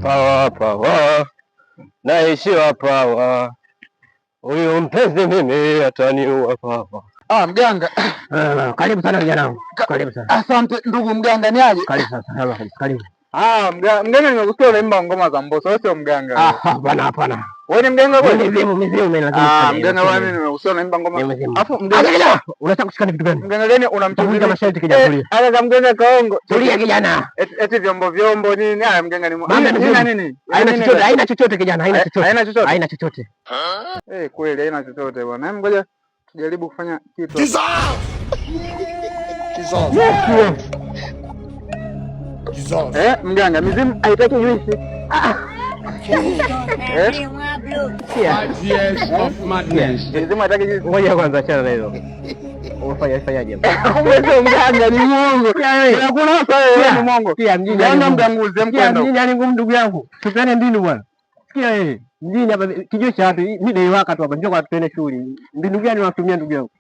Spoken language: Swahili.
Pawa pawa, naishiwa pawa, huyu mpenzi mimi ataniua pawa. Mganga. Karibu sana kijana wangu. Karibu sana. Asante ndugu mganga, ni aje? Karibu sana. Karibu. Mganga nimekusikia unaimba ngoma za Mbosso, wewe sio mganga. Hapana. Wewe ni mganga kweli? Mizimu mimi lazima. Mganga wewe nimekusikia unaimba ngoma. Alafu mganga unataka kushikana vitu gani? Mganga gani unamtumia masharti kijana tulia. Hata mganga kaongo. Tulia kijana. Eti vyombo nini? Mganga ni nini? Haina chochote kijana, haina chochote. Kweli haina chochote bwana. Ngoja tujaribu kufanya kitu. Mganga, mizimu haitaki juisi. Mizimu haitaki juisi. Ngoja kwanza achana na hilo. Ufanyaje? Mganga ni Mungu. Kuna swali ni Mungu. Pia mjini mdanguze mkwenda. Mjini ni ngumu ndugu yangu. Tupeane mbinu bwana. Sikia wewe. Mjini hapa kijio cha watu, mimi dai waka tu hapa njoo kwa tuende shule. Mbinu gani unatumia ndugu yangu?